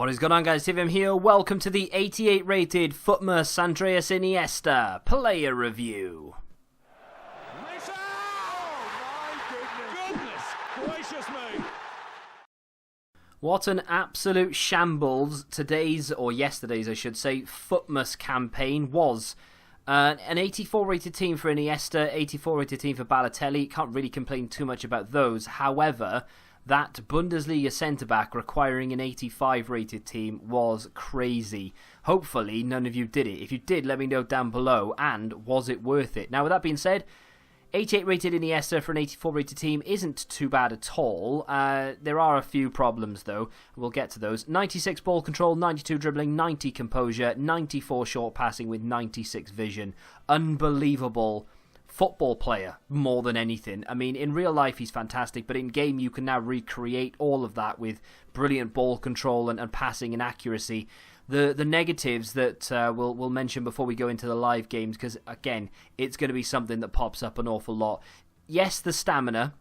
What is going on, guys? Tim here. Welcome to the 88 rated Futmas Iniesta player review. What an absolute shambles today's, or yesterday's I should say, Futmas campaign was. An 84 rated team for Iniesta, 84 rated team for Balotelli. Can't really complain too much about those. However, that Bundesliga centre-back requiring an 85 rated team was crazy. Hopefully none of you did it. If you did, let me know down below. And was it worth it? Now, with that being said, 88 rated Iniesta for an 84 rated team isn't too bad at all. There are a few problems though. We'll get to those. 96 ball control, 92 dribbling, 90 composure, 94 short passing with 96 vision. Unbelievable football player more than anything. I mean, in real life he's fantastic, but in game you can now recreate all of that with brilliant ball control and passing and accuracy. The negatives that we'll mention before we go into the live games, because again, it's going to be something that pops up an awful lot. Yes, the stamina,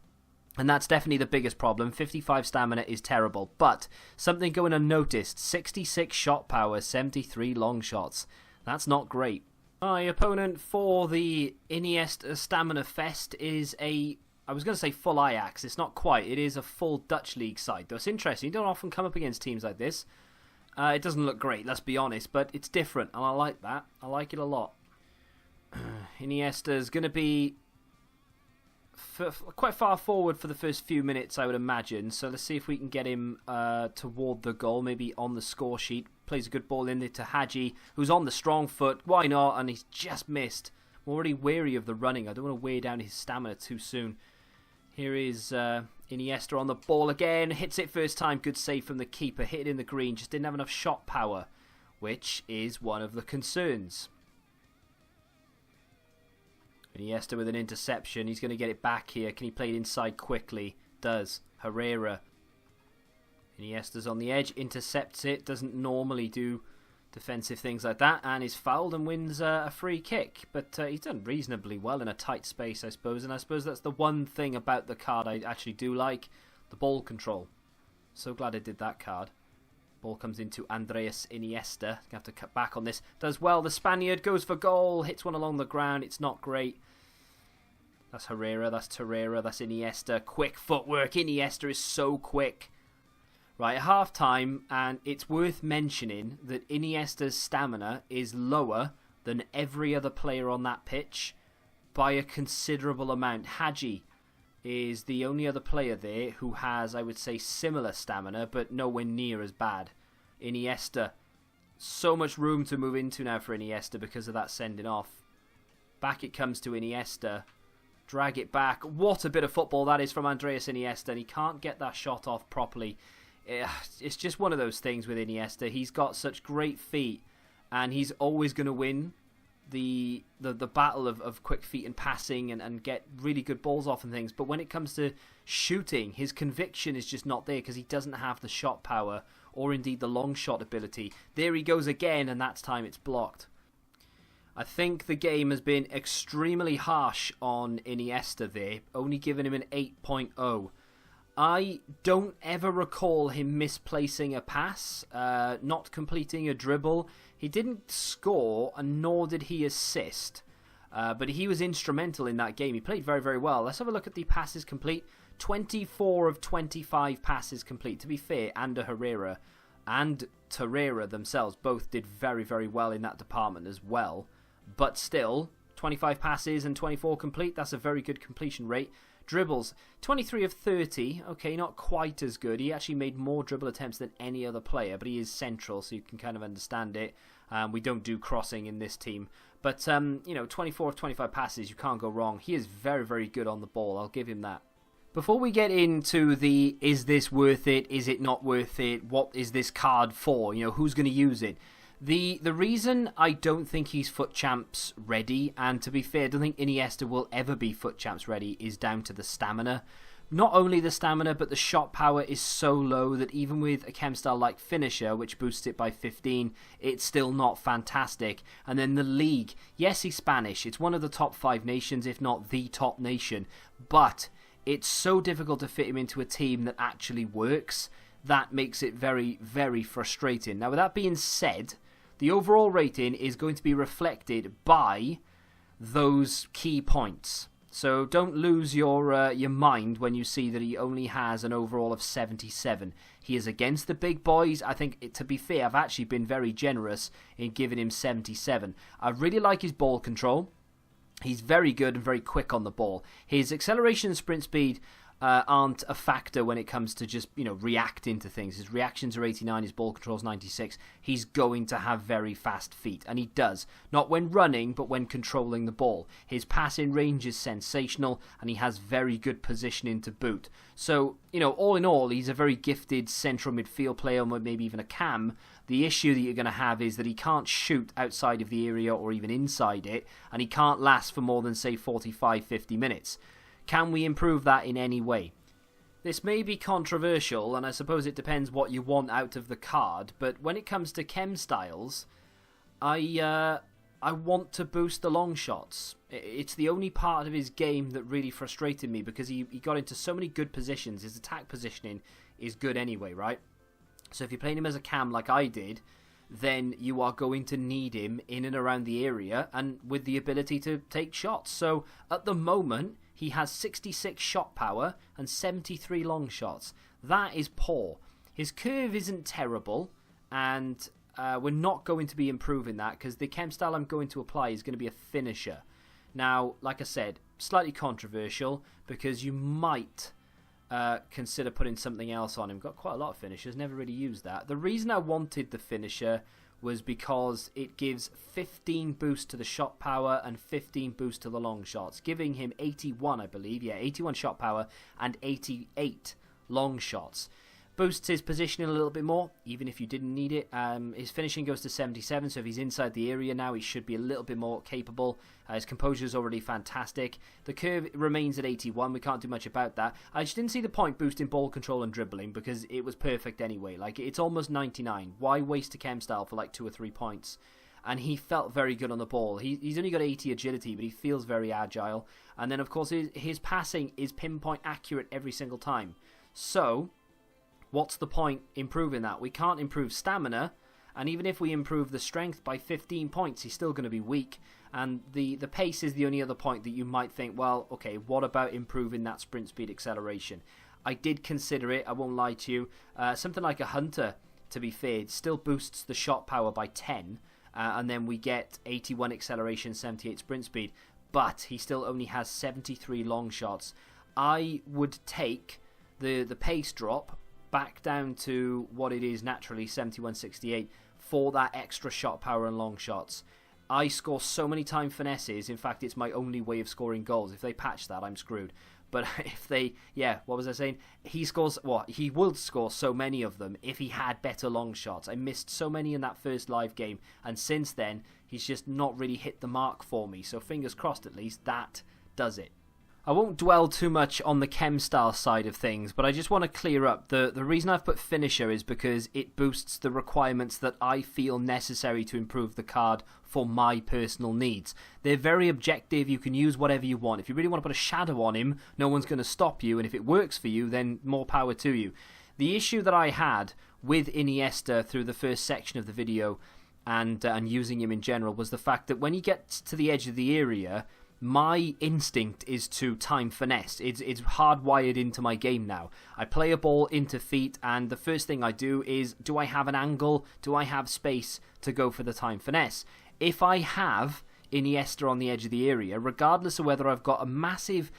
and that's definitely the biggest problem. 55 stamina is terrible, but something going unnoticed: 66 shot power, 73 long shots. That's not great. My opponent for the Iniesta Stamina Fest is I was going to say full Ajax. It's not quite. It is a full Dutch league side, though. It's interesting. You don't often come up against teams like this. It doesn't look great, let's be honest, but it's different, and I like that. I like it a lot. Iniesta's going to be quite far forward for the first few minutes, I would imagine. So let's see if we can get him toward the goal, maybe on the score sheet. Plays a good ball in there to Hadji, who's on the strong foot. Why not? And he's just missed. I'm already weary of the running. I don't want to wear down his stamina too soon. Here is Iniesta on the ball again. Hits it first time. Good save from the keeper. Hit it in the green. Just didn't have enough shot power, which is one of the concerns. Iniesta with an interception. He's going to get it back here. Can he play it inside quickly? Does. Herrera. Iniesta's on the edge. Intercepts it. Doesn't normally do defensive things like that, and is fouled and wins a free kick. But he's done reasonably well in a tight space, I suppose, and I suppose that's the one thing about the card I actually do like: the ball control. So glad I did that card. Ball comes into Andreas Iniesta. Gonna have to cut back on this. Does well. The Spaniard goes for goal. Hits one along the ground. It's not great. That's Herrera. That's Torreira. That's Iniesta. Quick footwork. Iniesta is so quick. Right, at half-time, and it's worth mentioning that Iniesta's stamina is lower than every other player on that pitch by a considerable amount. Hadji is the only other player there who has, I would say, similar stamina, but nowhere near as bad. Iniesta, so much room to move into now for Iniesta because of that sending off. Back it comes to Iniesta. Drag it back. What a bit of football that is from Andreas Iniesta, and he can't get that shot off properly. It's just one of those things with Iniesta. He's got such great feet, and he's always going to win the battle of quick feet and passing and get really good balls off and things. But when it comes to shooting, his conviction is just not there because he doesn't have the shot power or indeed the long shot ability. There he goes again, and that's time it's blocked. I think the game has been extremely harsh on Iniesta there, only giving him an 8.0. I don't ever recall him misplacing a pass, not completing a dribble. He didn't score, and nor did he assist. But he was instrumental in that game. He played very, very well. Let's have a look at the passes complete. 24 of 25 passes complete. To be fair, Ander Herrera and Torreira themselves both did very, very well in that department as well. But still, 25 passes and 24 complete. That's a very good completion rate. Dribbles, 23 of 30. Okay, not quite as good. He actually made more dribble attempts than any other player, but he is central, so you can kind of understand it. We don't do crossing in this team. But, 24 of 25 passes, you can't go wrong. He is very, very good on the ball. I'll give him that. Before we get into the, is this worth it? Is it not worth it? What is this card for? Who's going to use it? The reason I don't think he's FUT Champs ready, and to be fair, I don't think Iniesta will ever be FUT Champs ready, is down to the stamina. Not only the stamina, but the shot power is so low that even with a chem style like Finisher, which boosts it by 15, it's still not fantastic. And then the league, yes, he's Spanish. It's one of the top 5 nations, if not the top nation. But it's so difficult to fit him into a team that actually works. that makes it very, very frustrating. Now, with that being said, the overall rating is going to be reflected by those key points. So don't lose your mind when you see that he only has an overall of 77. He is against the big boys. I think, to be fair, I've actually been very generous in giving him 77. I really like his ball control. He's very good and very quick on the ball. His acceleration and sprint speed aren't a factor when it comes to just, reacting to things. His reactions are 89, his ball control's 96. He's going to have very fast feet, and he does. Not when running, but when controlling the ball. His passing range is sensational, and he has very good positioning to boot. So, all in all, he's a very gifted central midfield player, maybe even a cam. The issue that you're going to have is that he can't shoot outside of the area or even inside it, and he can't last for more than, say, 45, 50 minutes. Can we improve that in any way? This may be controversial, and I suppose it depends what you want out of the card, but when it comes to chem styles, I want to boost the long shots. It's the only part of his game that really frustrated me, because he got into so many good positions. His attack positioning is good anyway, right? So if you're playing him as a cam like I did, then you are going to need him in and around the area and with the ability to take shots. So at the moment, he has 66 shot power and 73 long shots. That is poor. His curve isn't terrible, and we're not going to be improving that, because the chem style I'm going to apply is going to be a finisher. Now, like I said, slightly controversial, because you might consider putting something else on him. Got quite a lot of finishers, never really used that. The reason I wanted the finisher was because it gives 15 boost to the shot power and 15 boost to the long shots, giving him 81, I believe. Yeah, 81 shot power and 88 long shots. Boosts his positioning a little bit more, even if you didn't need it. His finishing goes to 77, so if he's inside the area now, he should be a little bit more capable. His composure is already fantastic. The curve remains at 81. We can't do much about that. I just didn't see the point boosting ball control and dribbling, because it was perfect anyway. Like, it's almost 99. Why waste a chem style for like 2 or 3 points? And he felt very good on the ball. He's only got 80 agility, but he feels very agile. And then, of course, his passing is pinpoint accurate every single time. So what's the point improving that? We can't improve stamina, and even if we improve the strength by 15 points, he's still going to be weak. And the pace is the only other point that you might think, well, okay, what about improving that sprint speed acceleration? I did consider it, I won't lie to you. Something like a Hunter, to be fair, still boosts the shot power by 10, and then we get 81 acceleration, 78 sprint speed, but he still only has 73 long shots. I would take the pace drop back down to what it is naturally, 71-68, for that extra shot power and long shots. I score so many time finesses. In fact, it's my only way of scoring goals. If they patch that, I'm screwed. But if they, what was I saying? He would score so many of them if he had better long shots. I missed so many in that first live game, and since then, he's just not really hit the mark for me. So fingers crossed, at least, that does it. I won't dwell too much on the chem style side of things, but I just want to clear up. The reason I've put finisher is because it boosts the requirements that I feel necessary to improve the card for my personal needs. They're very objective. You can use whatever you want. If you really want to put a shadow on him, no one's going to stop you, and if it works for you, then more power to you. The issue that I had with Iniesta through the first section of the video and using him in general was the fact that when he gets to the edge of the area, my instinct is to time finesse. It's hardwired into my game now. I play a ball into feet, and the first thing I do is, do I have an angle? Do I have space to go for the time finesse? If I have Iniesta on the edge of the area, regardless of whether I've got a massive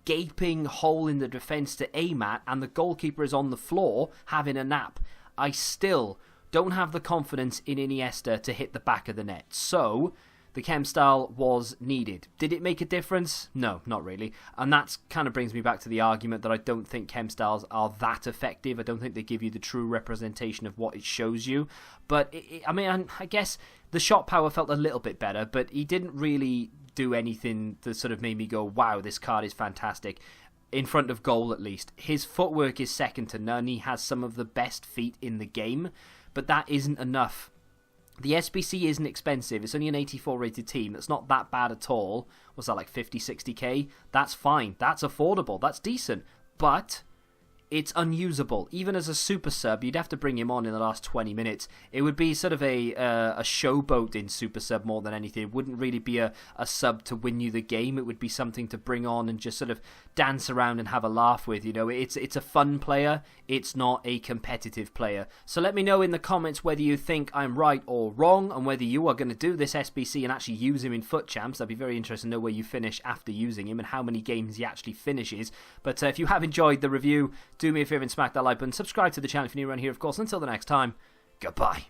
gaping hole in the defence to aim at and the goalkeeper is on the floor having a nap, I still don't have the confidence in Iniesta to hit the back of the net. So the chem style was needed. Did it make a difference? No, not really. And that kind of brings me back to the argument that I don't think chem styles are that effective. I don't think they give you the true representation of what it shows you. But, I guess the shot power felt a little bit better, but he didn't really do anything that sort of made me go, wow, this card is fantastic. In front of goal, at least. His footwork is second to none. He has some of the best feet in the game, but that isn't enough. The SBC isn't expensive. It's only an 84 rated team. That's not that bad at all. What's that, like 50, 60k? That's fine. That's affordable. That's decent. But it's unusable. Even as a super sub, you'd have to bring him on in the last 20 minutes. It would be sort of a showboat in super sub more than anything. It wouldn't really be a sub to win you the game. It would be something to bring on and just sort of dance around and have a laugh with. You know, it's a fun player. It's not a competitive player. So let me know in the comments whether you think I'm right or wrong, and whether you are going to do this SBC and actually use him in FUT Champs. I'd be very interested to know where you finish after using him and how many games he actually finishes. But if you have enjoyed the review, do me a favour and smack that like button. Subscribe to the channel if you're new around here, of course. Until the next time, goodbye.